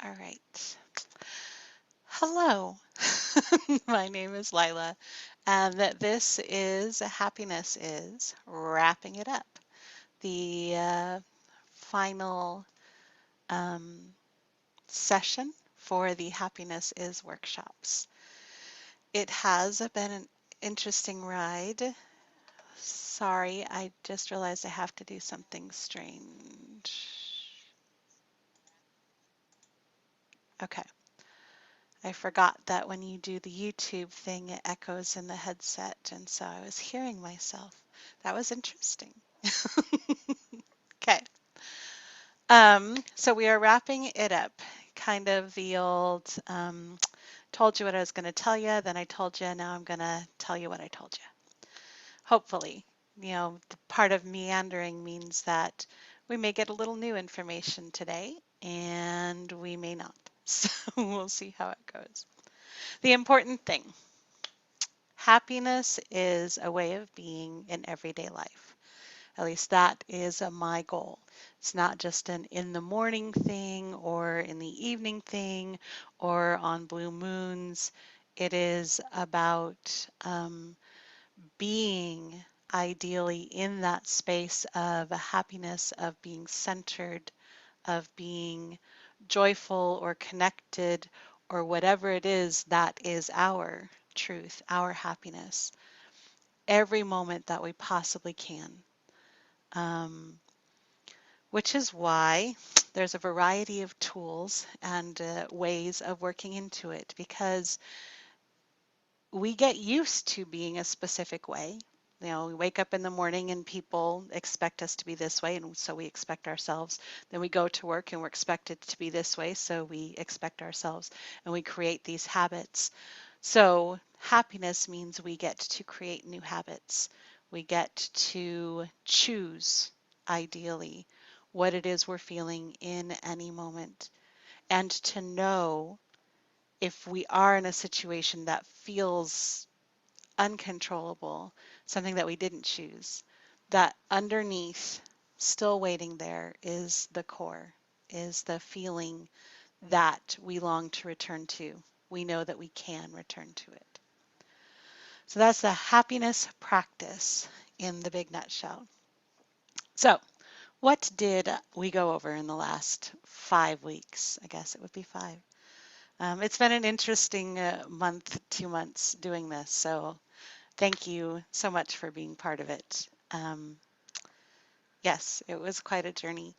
All right. Hello. My name is Lila, and this is Happiness is Wrapping It Up, the final um, session for the Happiness is workshops. It has been an interesting ride. Sorry, I just realized I have to do something strange. Okay. I forgot that when you do the YouTube thing, it echoes in the headset, and so I was hearing myself. That was interesting. Okay. So we are wrapping it up. Kind of the old told you what I was going to tell you, then I told you, now I'm going to tell you what I told you. Hopefully, the part of meandering means that we may get a little new information today, and we may not. So we'll see how it goes. The important thing. Happiness is a way of being in everyday life. At least that is my goal. It's not just an in the morning thing or in the evening thing or on blue moons. It is about being ideally in that space of happiness, of being centered, of being joyful or connected or whatever it is that is our truth, our happiness every moment that we possibly can. Um, which is why there's a variety of tools and ways of working into it because we get used to being a specific way. We wake up in the morning and people expect us to be this way, and so we expect ourselves. Then we go to work and we're expected to be this way, so we expect ourselves, and we create these habits. So happiness means we get to create new habits. We get to choose, ideally, what it is we're feeling in any moment, and to know if we are in a situation that feels uncontrollable, something that we didn't choose, that underneath, still waiting there, is the core, is the feeling that we long to return to. We know that we can return to it. So that's the happiness practice in the big nutshell. So, what did we go over in the last 5 weeks? I guess it would be five. It's been an interesting month, 2 months doing this, so thank you so much for being part of it. Yes, it was quite a journey,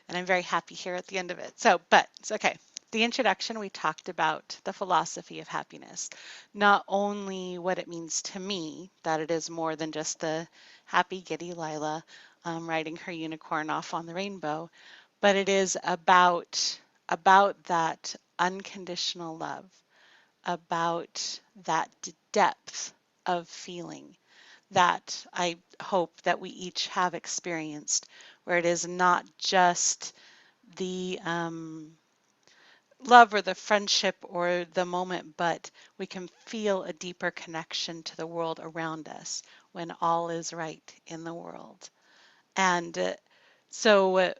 and I'm very happy here at the end of it. But it's okay. The introduction, we talked about the philosophy of happiness, not only what it means to me, that it is more than just the happy, giddy Lila riding her unicorn off on the rainbow, but it is about that unconditional love, about that depth of feeling that I hope that we each have experienced, where it is not just the love or the friendship or the moment, but we can feel a deeper connection to the world around us when all is right in the world. And so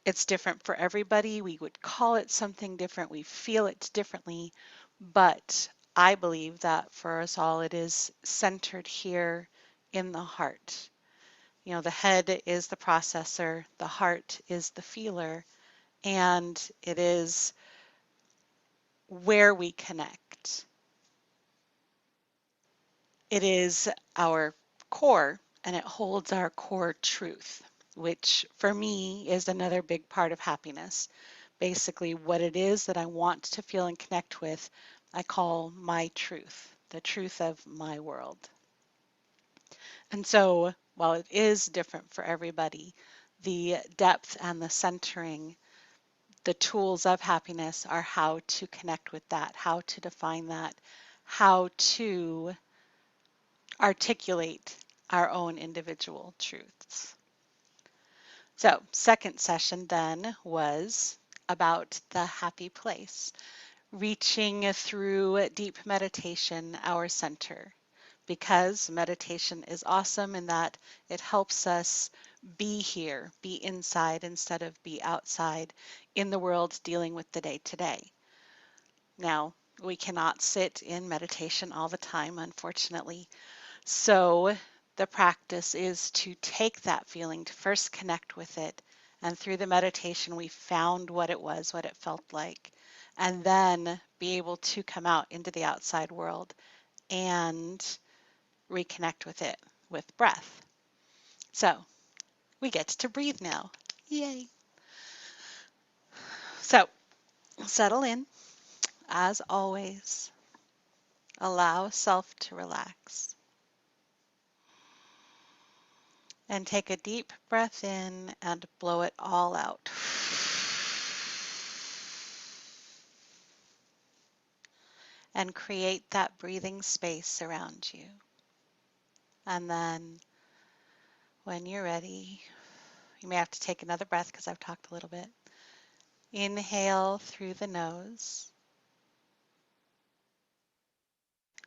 it's different for everybody. We would call it something different. We feel it differently. But I believe that for us all, it is centered here in the heart. The head is the processor, the heart is the feeler, and it is where we connect. It is our core, and it holds our core truth, which for me is another big part of happiness. Basically, what it is that I want to feel and connect with, I call my truth, the truth of my world. And so, while it is different for everybody, the depth and the centering, the tools of happiness are how to connect with that, how to define that, how to articulate our own individual truths. So, second session then was about the happy place, reaching through deep meditation our center, because meditation is awesome in that it helps us be here, be inside instead of be outside in the world dealing with the day to day. Now, we cannot sit in meditation all the time, unfortunately. So the practice is to take that feeling, to first connect with it. And through the meditation, we found what it was, what it felt like, and then be able to come out into the outside world and reconnect with it with breath. So we get to breathe now. Yay. So settle in. As always, allow self to relax. And take a deep breath in and blow it all out. And create that breathing space around you. And then when you're ready, you may have to take another breath because I've talked a little bit. Inhale through the nose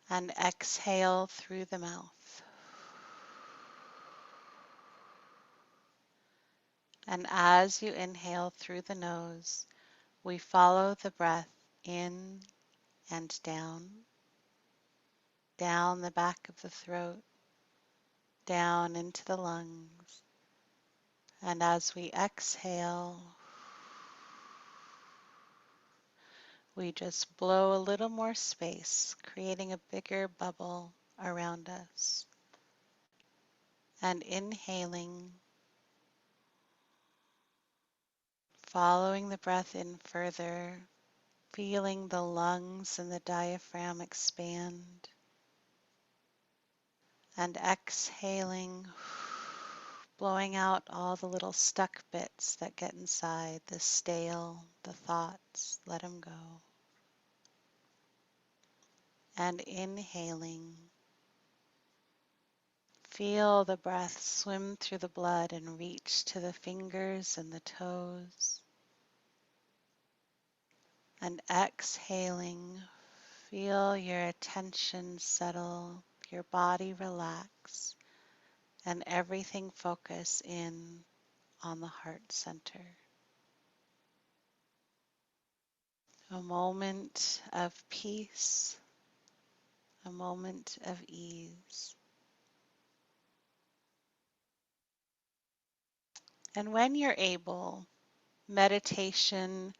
and exhale through the mouth. And as you inhale through the nose, we follow the breath in and down the back of the throat, down into the lungs. And as we exhale, we just blow a little more space, creating a bigger bubble around us. And inhaling, following the breath in further, feeling the lungs and the diaphragm expand. And exhaling, blowing out all the little stuck bits that get inside, the stale, the thoughts, let them go. And inhaling, feel the breath swim through the blood and reach to the fingers and the toes. And exhaling, feel your attention settle, your body relax, and everything focus in on the heart center. A moment of peace, a moment of ease. And when you're able, meditation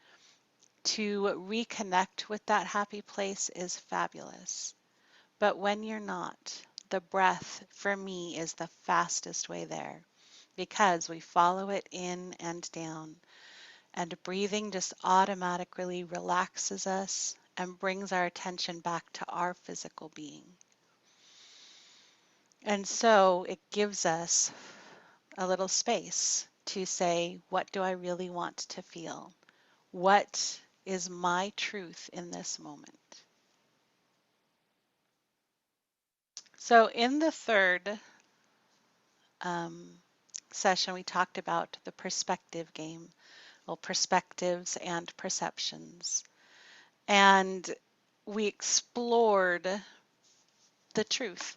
to reconnect with that happy place is fabulous. But when you're not, the breath for me is the fastest way there because we follow it in and down. And breathing just automatically relaxes us and brings our attention back to our physical being. And so it gives us a little space to say, what do I really want to feel? What is my truth in this moment? So in the third um, session, we talked about the perspective game, well, perspectives and perceptions. And we explored the truth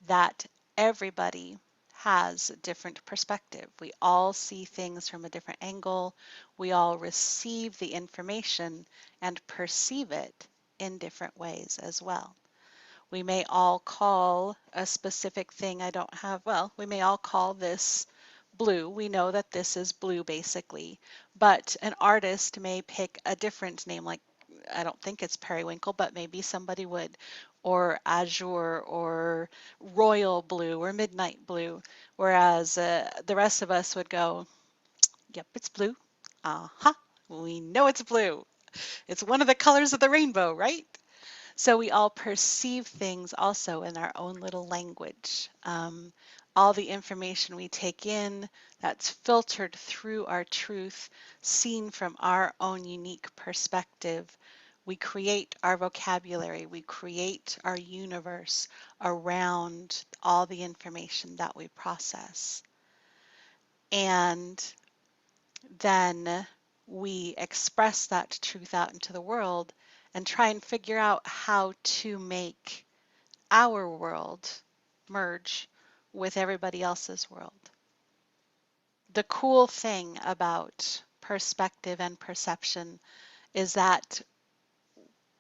that everybody has a different perspective. We all see things from a different angle. We all receive the information and perceive it in different ways as well. We may all call a specific thing I don't have, well, we may all call this blue. We know that this is blue basically, but an artist may pick a different name, like I don't think it's periwinkle, but maybe somebody would, or azure, or royal blue, or midnight blue, whereas the rest of us would go, yep, it's blue. Uh-huh, we know it's blue. It's one of the colors of the rainbow, right? So we all perceive things also in our own little language. All the information we take in that's filtered through our truth, seen from our own unique perspective. We create our vocabulary, we create our universe around all the information that we process. And then we express that truth out into the world and try and figure out how to make our world merge with everybody else's world. the cool thing about perspective and perception is that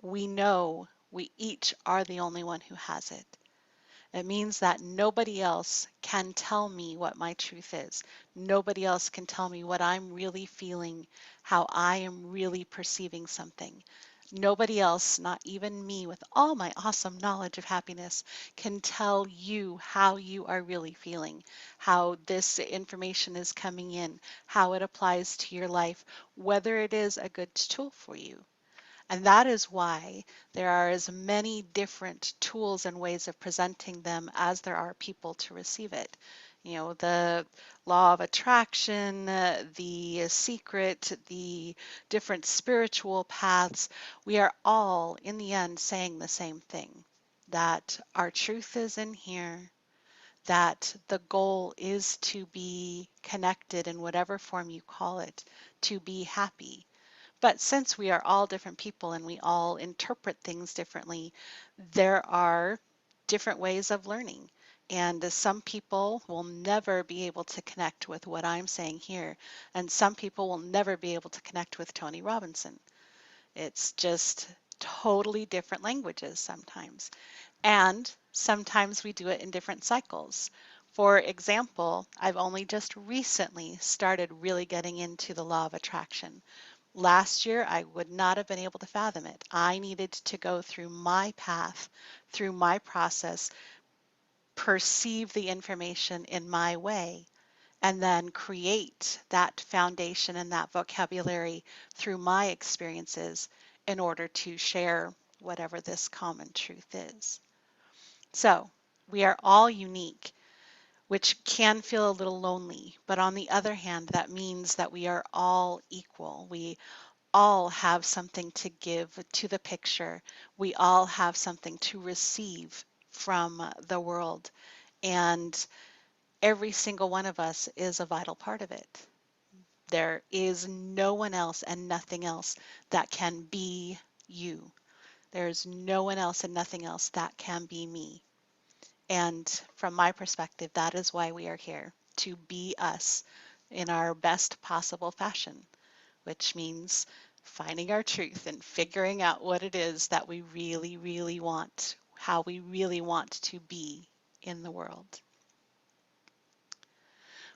we know we each are the only one who has it. It means that nobody else can tell me what my truth is. Nobody else can tell me what I'm really feeling, how I am really perceiving something. Nobody else, not even me with all my awesome knowledge of happiness, can tell you how you are really feeling, how this information is coming in, how it applies to your life, whether it is a good tool for you. And that is why there are as many different tools and ways of presenting them as there are people to receive it. You know, the law of attraction, the secret, the different spiritual paths, we are all in the end saying the same thing, that our truth is in here, that the goal is to be connected in whatever form you call it, to be happy. But since we are all different people and we all interpret things differently, there are different ways of learning. And some people will never be able to connect with what I'm saying here, and some people will never be able to connect with Tony Robinson. It's just totally different languages sometimes. And sometimes we do it in different cycles. For example, I've only just recently started really getting into the law of attraction. Last year, I would not have been able to fathom it. I needed to go through my path, through my process, perceive the information in my way, and then create that foundation and that vocabulary through my experiences in order to share whatever this common truth is. So, we are all unique, which can feel a little lonely, but on the other hand, that means that we are all equal. We all have something to give to the picture. We all have something to receive from the world. And every single one of us is a vital part of it. There is no one else and nothing else that can be you. There's no one else and nothing else that can be me. And from my perspective, that is why we are here, to be us in our best possible fashion, which means finding our truth and figuring out what it is that we really, really want, how we really want to be in the world.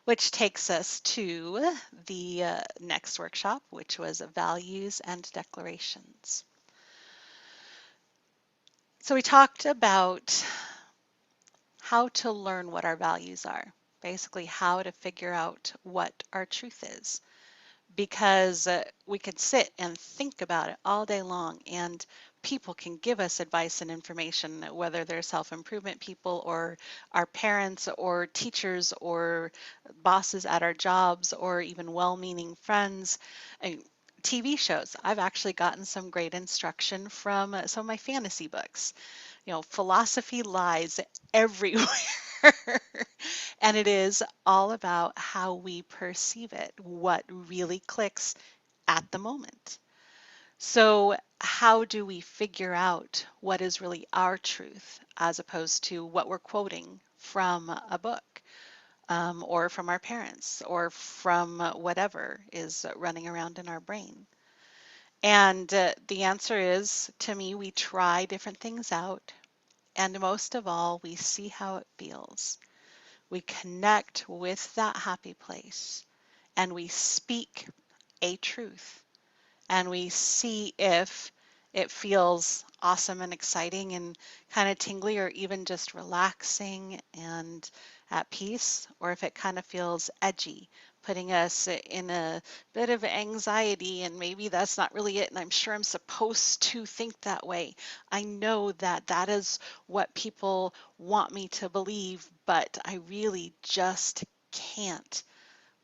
Which takes us to the next workshop, which was values and declarations. So we talked about how to learn what our values are, basically how to figure out what our truth is. Because we could sit and think about it all day long, and people can give us advice and information, whether they're self-improvement people or our parents or teachers or bosses at our jobs or even well-meaning friends. And TV shows. I've actually gotten some great instruction from some of my fantasy books. You know, philosophy lies everywhere. And it is all about how we perceive it, what really clicks at the moment. So, how do we figure out what is really our truth as opposed to what we're quoting from a book or from our parents or from whatever is running around in our brain? And the answer is, to me, we try different things out. And most of all, we see how it feels. We connect with that happy place and we speak a truth and we see if it feels awesome and exciting and kind of tingly or even just relaxing and at peace, or if it kind of feels edgy, putting us in a bit of anxiety and maybe that's not really it and I'm sure I'm supposed to think that way. I know that that is what people want me to believe, but I really just can't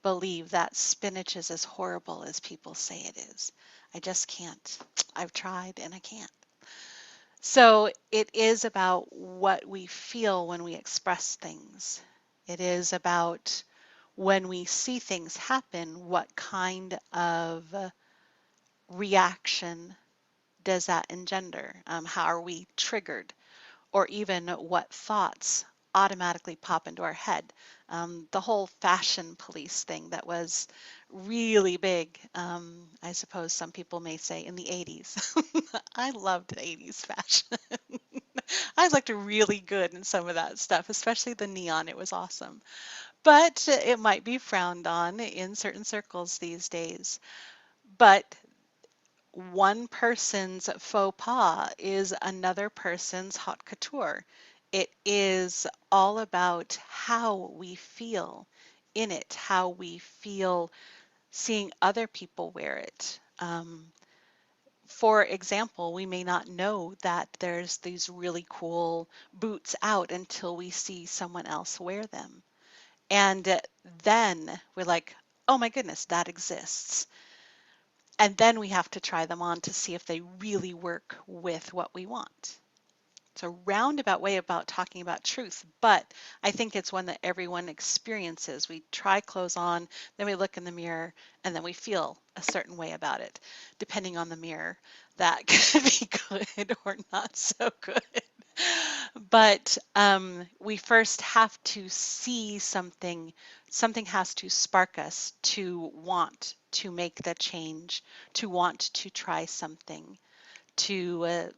believe that spinach is as horrible as people say it is. I just can't. I've tried and I can't. So it is about what we feel when we express things. It is about when we see things happen, what kind of reaction does that engender? How are we triggered? Or even what thoughts automatically pop into our head. The whole fashion police thing that was really big, I suppose some people may say in the 80s. I loved the 80s fashion. I looked really good in some of that stuff, especially the neon. It was awesome. But it might be frowned on in certain circles these days. But one person's faux pas is another person's haute couture. It is all about how we feel in it, how we feel seeing other people wear it. For example, we may not know that there's these really cool boots out until we see someone else wear them. And then we're like, oh my goodness, that exists. And then we have to try them on to see if they really work with what we want. It's a roundabout way about talking about truth, but I think it's one that everyone experiences. We try clothes on, then we look in the mirror, and then we feel a certain way about it. Depending on the mirror, that could be good or not so good. But we first have to see something, something has to spark us to want to make the change, to want to try something, to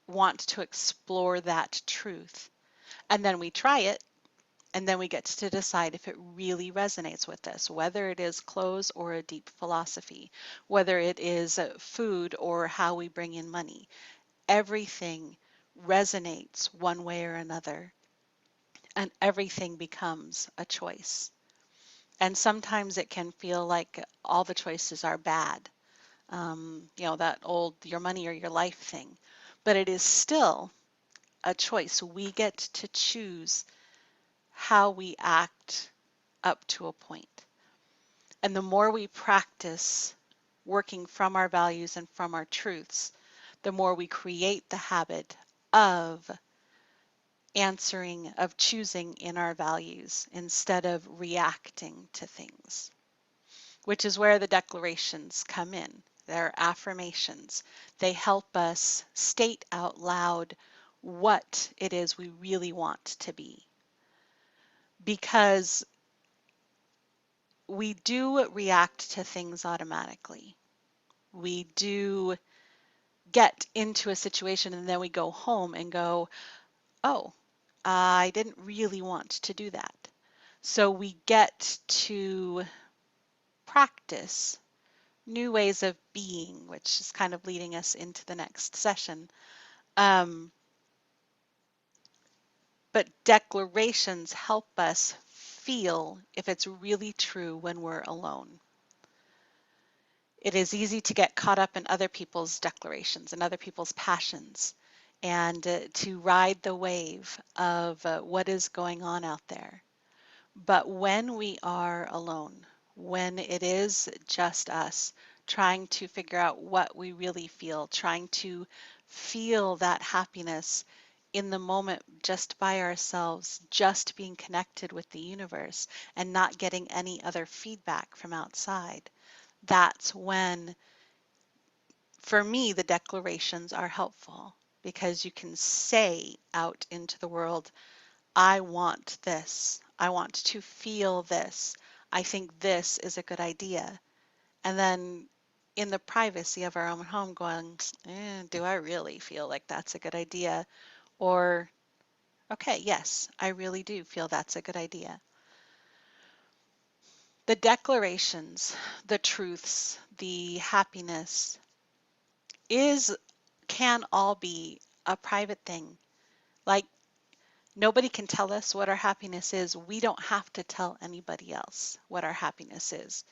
want to explore that truth. And then we try it, and then we get to decide if it really resonates with us, whether it is clothes or a deep philosophy, whether it is food or how we bring in money. Everything resonates one way or another, and everything becomes a choice. And sometimes it can feel like all the choices are bad, that old your money or your life thing. But it is still a choice. We get to choose how we act up to a point. And the more we practice working from our values and from our truths, the more we create the habit of answering, of choosing in our values instead of reacting to things, which is where the declarations come in. They're affirmations. They help us state out loud what it is we really want to be. Because we do react to things automatically. We do get into a situation and then we go home and go, oh, I didn't really want to do that. So we get to practice new ways of being, which is kind of leading us into the next session. But declarations help us feel if it's really true when we're alone. It is easy to get caught up in other people's declarations and other people's passions and to ride the wave of what is going on out there. But when we are alone, when it is just us trying to figure out what we really feel, trying to feel that happiness in the moment just by ourselves, just being connected with the universe and not getting any other feedback from outside, that's when, for me, the declarations are helpful because you can say out into the world, I want this. I want to feel this. I think this is a good idea. And then in the privacy of our own home going, do I really feel like that's a good idea? Or, okay, yes, I really do feel that's a good idea. The declarations, the truths, the happiness can all be a private thing. Like nobody can tell us what our happiness is. We don't have to tell anybody else what our happiness is.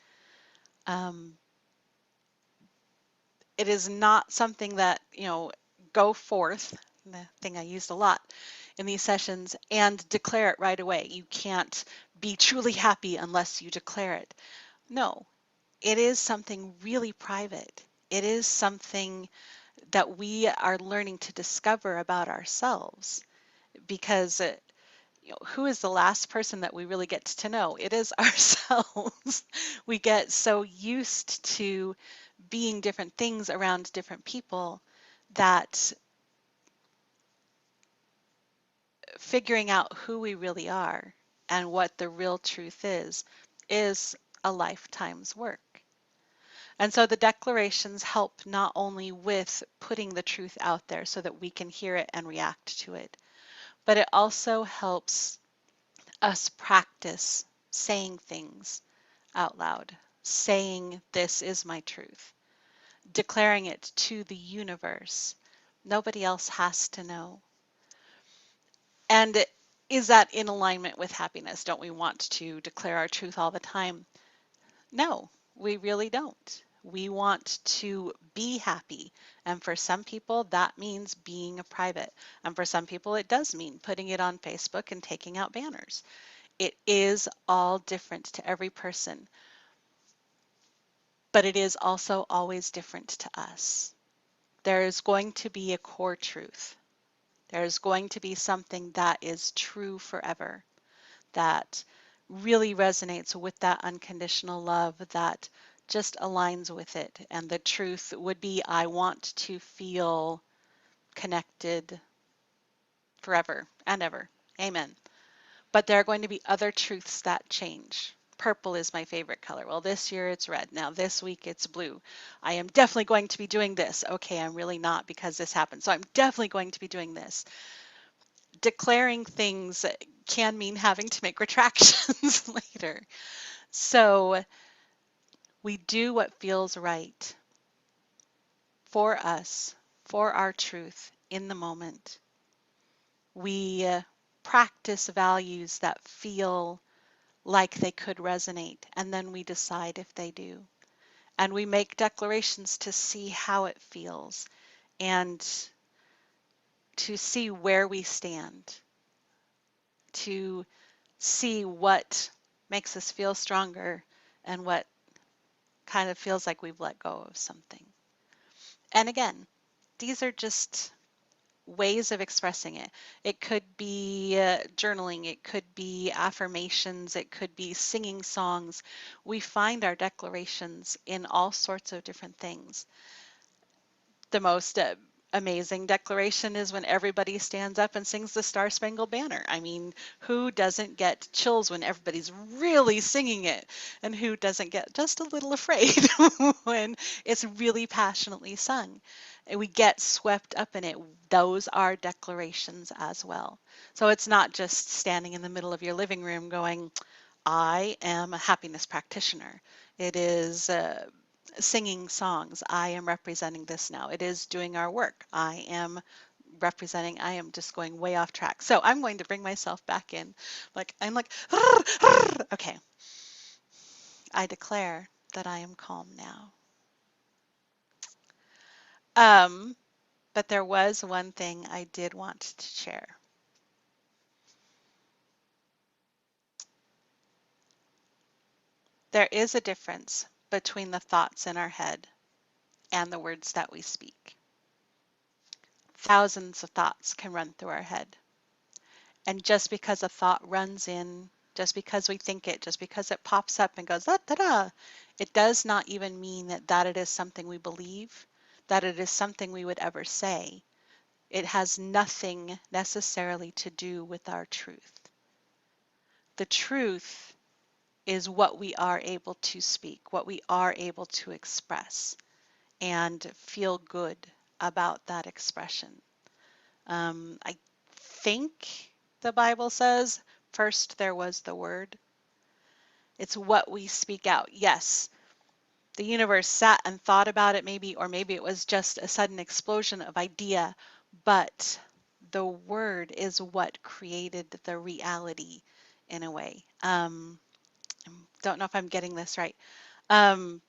It is not something that, go forth, the thing I used a lot in these sessions, and declare it right away. You can't be truly happy unless you declare it. No, it is something really private. It is something that we are learning to discover about ourselves because who is the last person that we really get to know? It is ourselves. We get so used to being different things around different people that figuring out who we really are and what the real truth is a lifetime's work. And so the declarations help not only with putting the truth out there so that we can hear it and react to it, but it also helps us practice saying things out loud, saying, "This is my truth," declaring it to the universe. Nobody else has to know. And is that in alignment with happiness? Don't we want to declare our truth all the time? No, we really don't. We want to be happy. And for some people, that means being a private. And for some people, it does mean putting it on Facebook and taking out banners. It is all different to every person, but it is also always different to us. There is going to be a core truth. There's going to be something that is true forever, that really resonates with that unconditional love, that just aligns with it. And the truth would be, I want to feel connected forever and ever. Amen. But there are going to be other truths that change. Purple is my favorite color. Well, this year it's red. Now this week it's blue. I am definitely going to be doing this. Okay, I'm really not because this happened. So I'm definitely going to be doing this. Declaring things can mean having to make retractions later. So we do what feels right for us, for our truth in the moment. We practice values that feel like they could resonate, and then we decide if they do. And we make declarations to see how it feels and to see where we stand, to see what makes us feel stronger and what kind of feels like we've let go of something. And again, these are just ways of expressing it. It could be journaling, it could be affirmations, it could be singing songs. We find our declarations in all sorts of different things. The most amazing declaration is when everybody stands up and sings the Star Spangled Banner. I mean, who doesn't get chills when everybody's really singing it? And who doesn't get just a little afraid when it's really passionately sung? And we get swept up in it. Those are declarations as well. So it's not just standing in the middle of your living room going, I am a happiness practitioner. It is singing songs. I am representing this now. It is doing our work. I am representing, I am just going way off track. So I'm going to bring myself back in. I'm like, okay. I declare that I am calm now. But there was one thing I did want to share. There is a difference between the thoughts in our head and the words that we speak. Thousands of thoughts can run through our head. And just because a thought runs in, just because we think it, just because it pops up and goes, da, da, da, it does not even mean that it is something we believe, that it is something we would ever say. It has nothing necessarily to do with our truth. The truth is what we are able to speak, what we are able to express, and feel good about that expression. I think the Bible says, first there was the Word. It's what we speak out. Yes, the universe sat and thought about it maybe, or maybe it was just a sudden explosion of idea, but the Word is what created the reality in a way. Don't know if I'm getting this right. Um,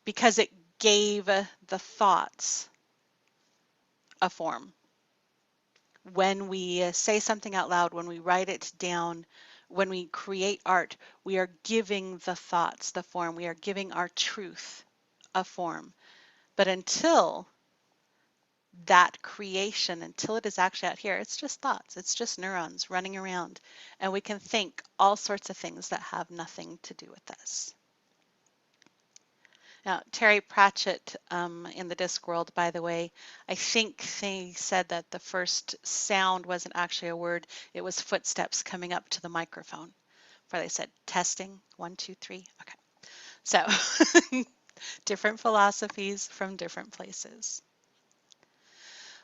because it gave the thoughts a form. When we say something out loud, when we write it down, when we create art, we are giving the thoughts the form. We are giving our truth a form. But until that creation, until it is actually out here, it's just thoughts. It's just neurons running around. And we can think all sorts of things that have nothing to do with us. Now, Terry Pratchett in the Discworld, by the way, I think they said that the first sound wasn't actually a word, it was footsteps coming up to the microphone. Where they said testing, 1, 2, 3. Okay. So different philosophies from different places.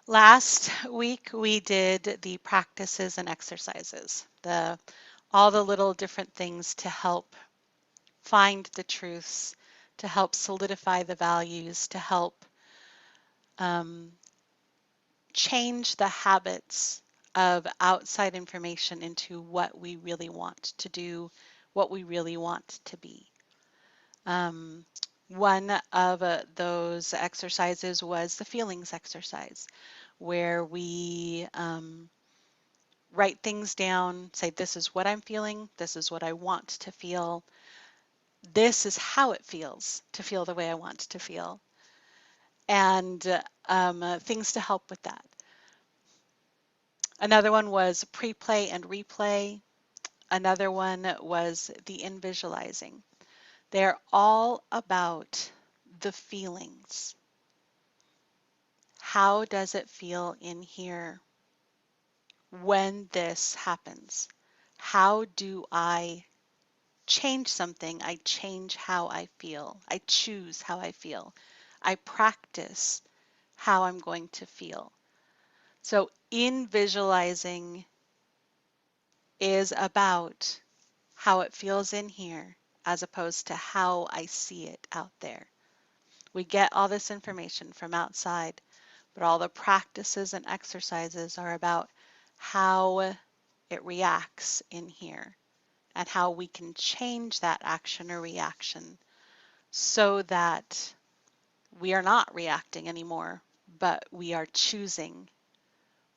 Last week we did the practices and exercises, all the little different things to help find the truths, to help solidify the values, to help um, change the habits of outside information into what we really want to do, what we really want to be. Um, One of those exercises was the feelings exercise, where we write things down, say, this is what I'm feeling, this is what I want to feel, this is how it feels to feel the way I want to feel, and things to help with that. Another one was pre-play and replay. Another one was the in visualizing. They're all about the feelings. How does it feel in here when this happens? How do I change something? I change how I feel. I choose how I feel. I practice how I'm going to feel. So in visualizing is about how it feels in here as opposed to how I see it out there. We get all this information from outside, but all the practices and exercises are about how it reacts in here and how we can change that action or reaction so that we are not reacting anymore, but we are choosing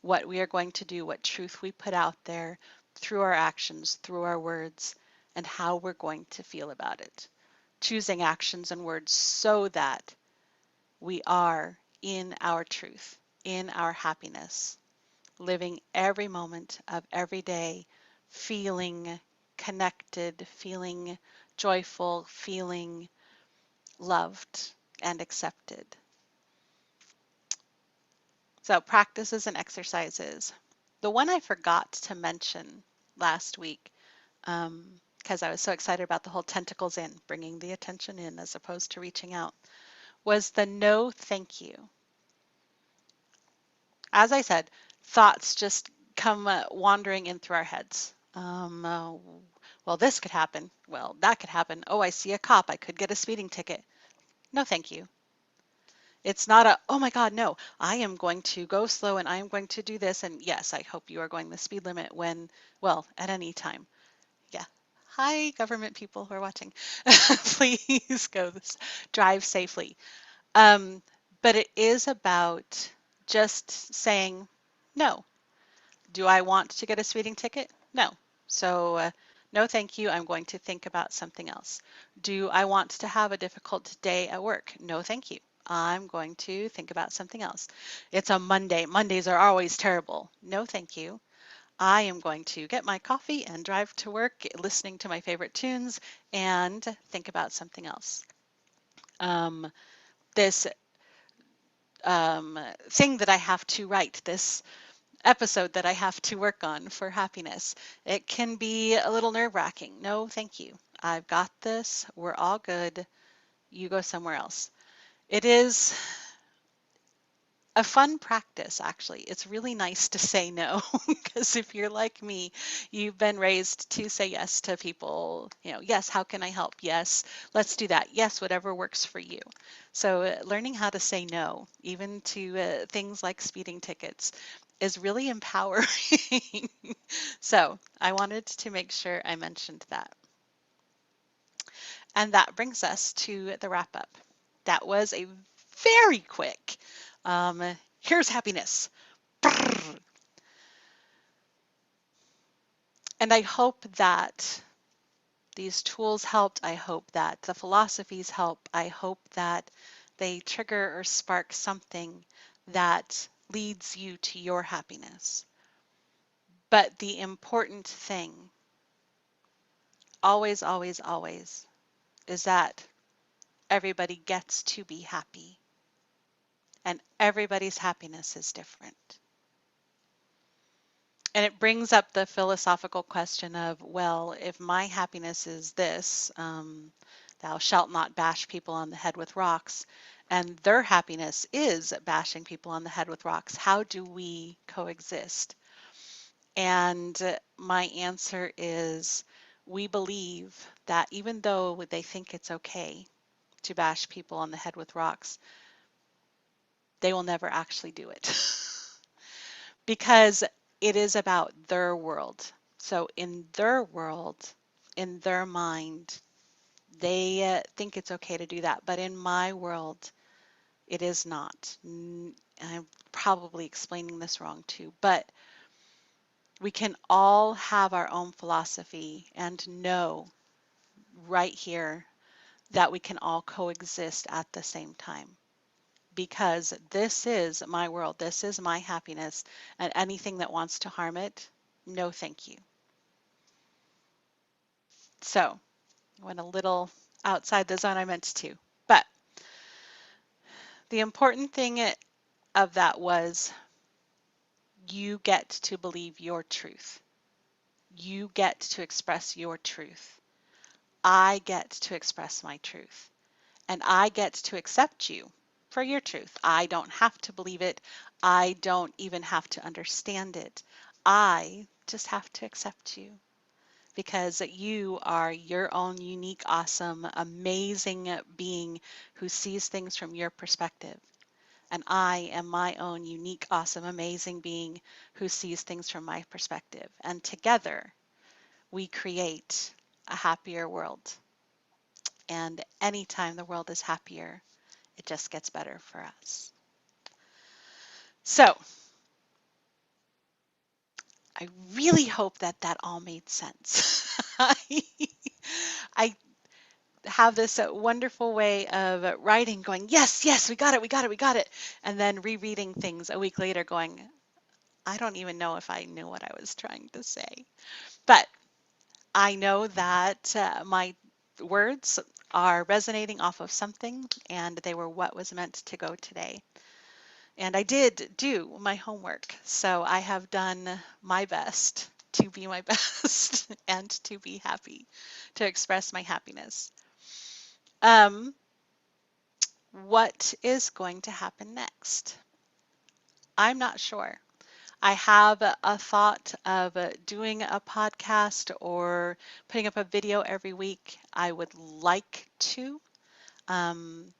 what we are going to do, what truth we put out there through our actions, through our words, and how we're going to feel about it. Choosing actions and words so that we are in our truth, in our happiness, living every moment of every day, feeling connected, feeling joyful, feeling loved and accepted. So practices and exercises. The one I forgot to mention last week, because I was so excited about the whole tentacles in, bringing the attention in as opposed to reaching out, was the no thank you. As I said, thoughts just come wandering in through our heads. Well, this could happen. Well, that could happen. Oh, I see a cop. I could get a speeding ticket. No, thank you. It's not a, oh my God, no, I am going to go slow and I am going to do this. And yes, I hope you are going the speed limit when, well, at any time. Yeah. Hi, government people who are watching. Please drive safely. But it is about just saying no. Do I want to get a speeding ticket? No. So, no, thank you. I'm going to think about something else. Do I want to have a difficult day at work? No, thank you. I'm going to think about something else. It's a Monday. Mondays are always terrible. No, thank you. I am going to get my coffee and drive to work listening to my favorite tunes and think about something else. This thing that I have to write, this episode that I have to work on for happiness. It can be a little nerve-wracking. No, thank you. I've got this. We're all good. You go somewhere else. It is a fun practice, actually. It's really nice to say no because if you're like me, you've been raised to say yes to people. Yes, how can I help? Yes, let's do that. Yes, whatever works for you. So learning how to say no, even to things like speeding tickets, is really empowering. So I wanted to make sure I mentioned that. And that brings us to the wrap up. That was a very quick, here's happiness. And I hope that these tools helped. I hope that the philosophies help. I hope that they trigger or spark something that leads you to your happiness. But the important thing, always, always, always, is that everybody gets to be happy, and everybody's happiness is different. And it brings up the philosophical question of, well, if my happiness is this, thou shalt not bash people on the head with rocks, and their happiness is bashing people on the head with rocks, how do we coexist? And my answer is, we believe that even though they think it's okay to bash people on the head with rocks, they will never actually do it because it is about their world. So in their world, in their mind, they think it's okay to do that. But in my world, it is not. I'm probably explaining this wrong too, but we can all have our own philosophy and know right here that we can all coexist at the same time. Because this is my world, this is my happiness, and anything that wants to harm it, no thank you. So I went a little outside the zone I meant to. But the important thing of that was you get to believe your truth. You get to express your truth. I get to express my truth. And I get to accept you for your truth. I don't have to believe it. I don't even have to understand it. I just have to accept you because you are your own unique, awesome, amazing being who sees things from your perspective. And I am my own unique, awesome, amazing being who sees things from my perspective. And together we create a happier world. And anytime the world is happier, it just gets better for us. So I really hope that that all made sense. I have this wonderful way of writing going, yes, yes, we got it, we got it, we got it. And then rereading things a week later going, I don't even know if I knew what I was trying to say. But I know that my words are resonating off of something and they were what was meant to go today. And I did do my homework, so I have done my best to be my best and to be happy, to express my happiness. What is going to happen next? I'm not sure. I have a thought of doing a podcast or putting up a video every week. I would like to. Um,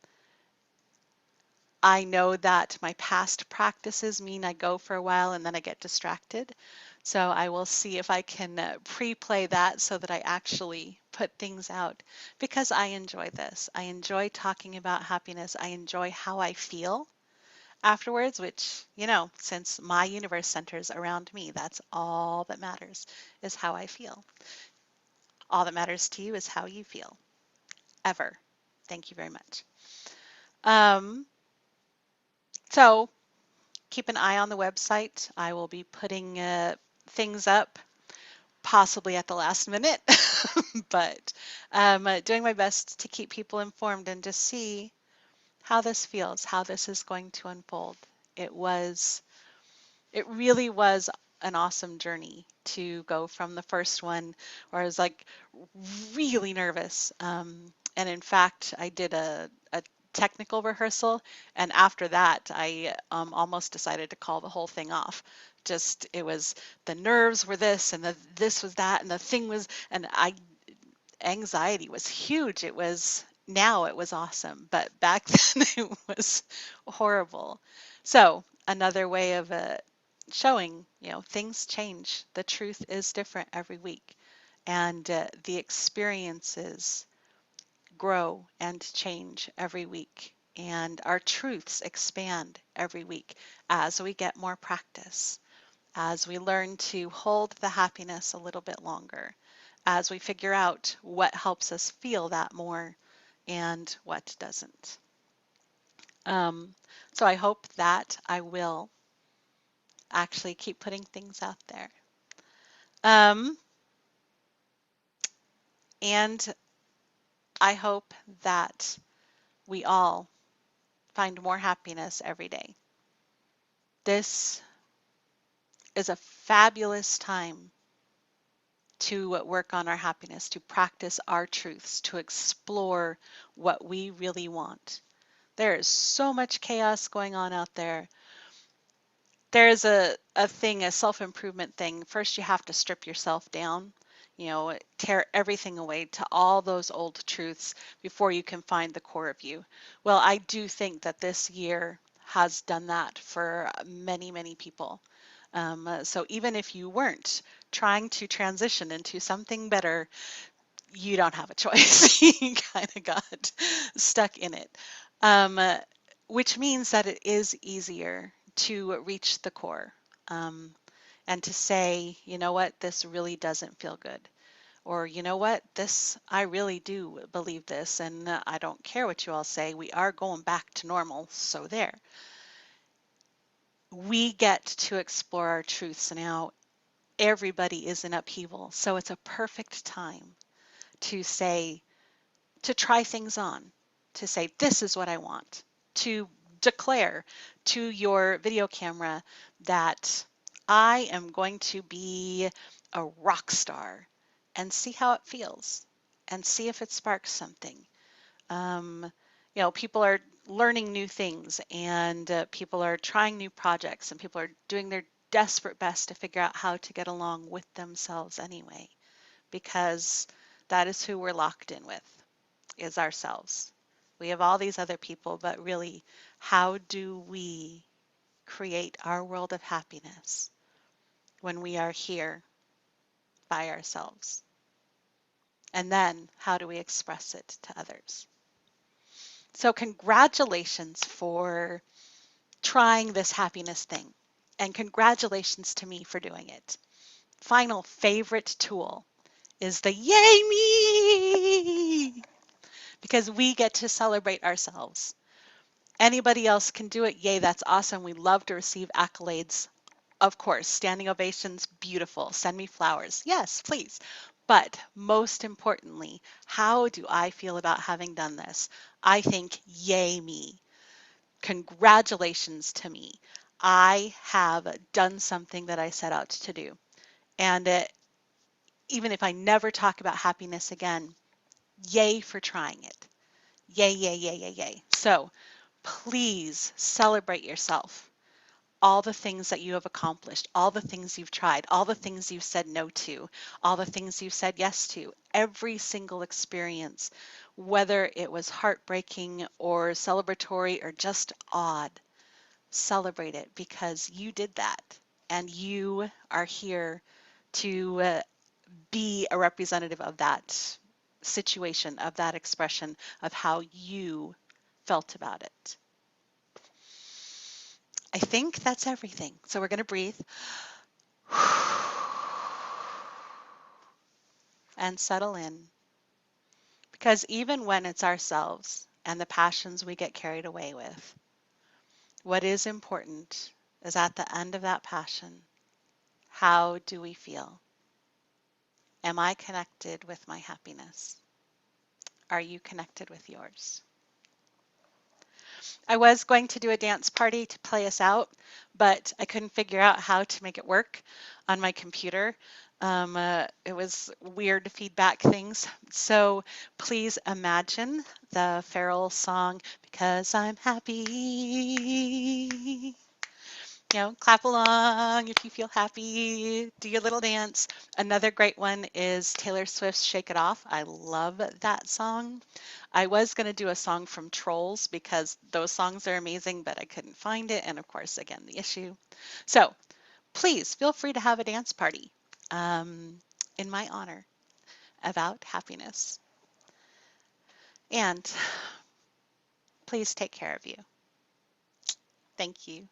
I know that my past practices mean I go for a while and then I get distracted. So I will see if I can pre-play that so that I actually put things out because I enjoy this. I enjoy talking about happiness. I enjoy how I feel afterwards, which, since my universe centers around me, that's all that matters is how I feel. All that matters to you is how you feel. Ever. Thank you very much. Um, so keep an eye on the website. I will be putting things up possibly at the last minute, but doing my best to keep people informed and to see how this feels, how this is going to unfold. It really was an awesome journey to go from the first one where I was like really nervous. And in fact, I did a technical rehearsal, and after that, I almost decided to call the whole thing off. Just it was the nerves were this, and this was that, and the thing was, and anxiety was huge. Now it was awesome, but back then it was horrible. So another way of showing, things change. The truth is different every week, and the experiences grow and change every week, and our truths expand every week as we get more practice, as we learn to hold the happiness a little bit longer, as we figure out what helps us feel that more and what doesn't. So I hope that I will actually keep putting things out there. And I hope that we all find more happiness every day. This is a fabulous time to work on our happiness, to practice our truths, to explore what we really want. There is so much chaos going on out there. There's a thing, a self-improvement thing. First, you have to strip yourself down, tear everything away to all those old truths before you can find the core of you. Well, I do think that this year has done that for many, many people. So even if you weren't trying to transition into something better, you don't have a choice. You kind of got stuck in it, um, uh, which means that it is easier to reach the core, um, and to say, you know what, this really doesn't feel good. Or, you know what, this, I really do believe this, and I don't care what you all say. We are going back to normal. So there. We get to explore our truths now. Everybody is in upheaval. So it's a perfect time to say, to try things on, to say, this is what I want, to declare to your video camera that I am going to be a rock star, and see how it feels and see if it sparks something. Um, people are learning new things, and people are trying new projects, and people are doing their desperate best to figure out how to get along with themselves anyway, because that is who we're locked in with, is ourselves. We have all these other people, but really, how do we create our world of happiness when we are here by ourselves? And then how do we express it to others? So, congratulations for trying this happiness thing. And congratulations to me for doing it. Final favorite tool is the Yay Me! Because we get to celebrate ourselves. Anybody else can do it. Yay, that's awesome. We love to receive accolades. Of course, standing ovations, beautiful. Send me flowers. Yes, please. But most importantly, how do I feel about having done this? I think, yay me. Congratulations to me. I have done something that I set out to do. And even if I never talk about happiness again, yay for trying it. Yay, yay, yay, yay, yay. So please celebrate yourself. All the things that you have accomplished, all the things you've tried, all the things you've said no to, all the things you've said yes to, every single experience, whether it was heartbreaking or celebratory or just odd, celebrate it because you did that, and you are here to be a representative of that situation, of that expression, of how you felt about it. I think that's everything. So we're going to breathe and settle in, because even when it's ourselves and the passions we get carried away with, what is important is at the end of that passion, how do we feel? Am I connected with my happiness? Are you connected with yours? I was going to do a dance party to play us out, but I couldn't figure out how to make it work on my computer. It was weird feedback things. So please imagine the Farrell song, Because I'm Happy. Clap along if you feel happy, do your little dance. Another great one is Taylor Swift's Shake It Off. I love that song. I was going to do a song from Trolls because those songs are amazing, but I couldn't find it. And of course, again, the issue. So please feel free to have a dance party um, in my honor about happiness. And please take care of you. Thank you.